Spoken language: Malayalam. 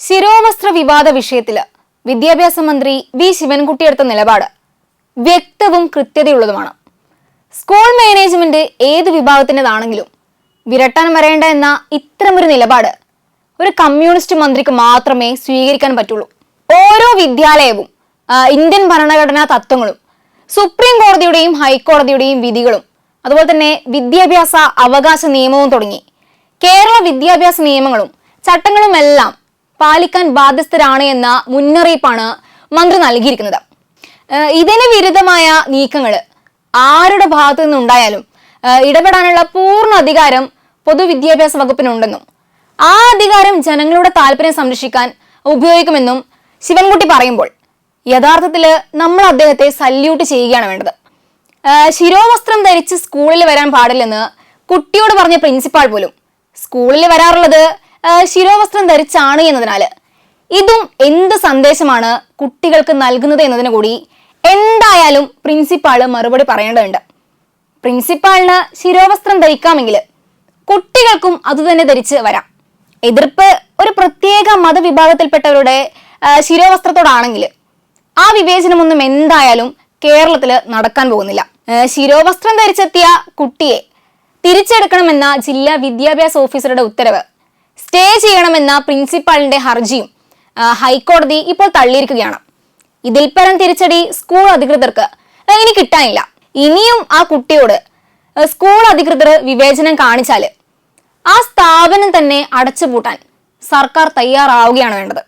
ശിരോവസ്ത്ര വിവാദ വിഷയത്തില് വിദ്യാഭ്യാസ മന്ത്രി വി ശിവൻകുട്ടി എടുത്ത നിലപാട് വ്യക്തവും കൃത്യതയുള്ളതുമാണ്. സ്കൂൾ മാനേജ്മെന്റ് ഏത് വിഭാഗത്തിൻ്റെതാണെങ്കിലും വിരട്ടാൻ വരേണ്ട എന്ന ഇത്തരമൊരു നിലപാട് ഒരു കമ്മ്യൂണിസ്റ്റ് മന്ത്രിക്ക് മാത്രമേ സ്വീകരിക്കാൻ പറ്റുള്ളൂ. ഓരോ വിദ്യാലയവും ഇന്ത്യൻ ഭരണഘടനാ തത്വങ്ങളും സുപ്രീം കോടതിയുടെയും ഹൈക്കോടതിയുടെയും വിധികളും അതുപോലെ തന്നെ വിദ്യാഭ്യാസ അവകാശ നിയമവും തുടങ്ങി കേരള വിദ്യാഭ്യാസ നിയമങ്ങളും ചട്ടങ്ങളുമെല്ലാം പാലിക്കാൻ ബാധ്യസ്ഥരാണ് എന്ന മുന്നറിയിപ്പാണ് മന്ത്രി നൽകിയിരിക്കുന്നത്. ഇതിന് വിരുദ്ധമായ നീക്കങ്ങൾ ആരുടെ ഭാഗത്തു നിന്നുണ്ടായാലും ഇടപെടാനുള്ള പൂർണ്ണ അധികാരം പൊതുവിദ്യാഭ്യാസ വകുപ്പിനുണ്ടെന്നും ആ അധികാരം ജനങ്ങളുടെ താല്പര്യം സംരക്ഷിക്കാൻ ഉപയോഗിക്കുമെന്നും ശിവൻകുട്ടി പറയുമ്പോൾ യഥാർത്ഥത്തിൽ നമ്മൾ അദ്ദേഹത്തെ സല്യൂട്ട് ചെയ്യുകയാണ് വേണ്ടത്. ശിരോവസ്ത്രം ധരിച്ച് സ്കൂളിൽ വരാൻ പാടില്ലെന്ന് കുട്ടിയോട് പറഞ്ഞ പ്രിൻസിപ്പാൾ പോലും സ്കൂളിൽ വരാറുള്ളത് ശിരോവസ്ത്രം ധരിച്ചാണ് എന്നതിനാല് ഇതും എന്ത് സന്ദേശമാണ് കുട്ടികൾക്ക് നൽകുന്നത് എന്നതിന് കൂടി എന്തായാലും പ്രിൻസിപ്പാള് മറുപടി പറയേണ്ടതുണ്ട്. പ്രിൻസിപ്പാളിന് ശിരോവസ്ത്രം ധരിക്കാമെങ്കിൽ കുട്ടികൾക്കും അതുതന്നെ ധരിച്ച് വരാം. എതിർപ്പ് ഒരു പ്രത്യേക മതവിഭാഗത്തിൽപ്പെട്ടവരുടെ ശിരോവസ്ത്രത്തോടാണെങ്കിൽ ആ വിവേചനമൊന്നും എന്തായാലും കേരളത്തില് നടക്കാൻ പോകുന്നില്ല. ശിരോവസ്ത്രം ധരിച്ചെത്തിയ കുട്ടിയെ തിരിച്ചെടുക്കണമെന്ന ജില്ലാ വിദ്യാഭ്യാസ ഓഫീസറുടെ ഉത്തരവ് സ്റ്റേ ചെയ്യണമെന്ന പ്രിൻസിപ്പാളിന്റെ ഹർജിയും ഹൈക്കോടതി ഇപ്പോൾ തള്ളിയിരിക്കുകയാണ്. ഇതിൽ പരം തിരിച്ചടി സ്കൂൾ അധികൃതർക്ക് ഇനി കിട്ടാനില്ല. ഇനിയും ആ കുട്ടിയോട് സ്കൂൾ അധികൃതർ വിവേചനം കാണിച്ചാല് ആ സ്ഥാപനം തന്നെ അടച്ചുപൂട്ടാൻ സർക്കാർ തയ്യാറാവുകയാണ് വേണ്ടത്.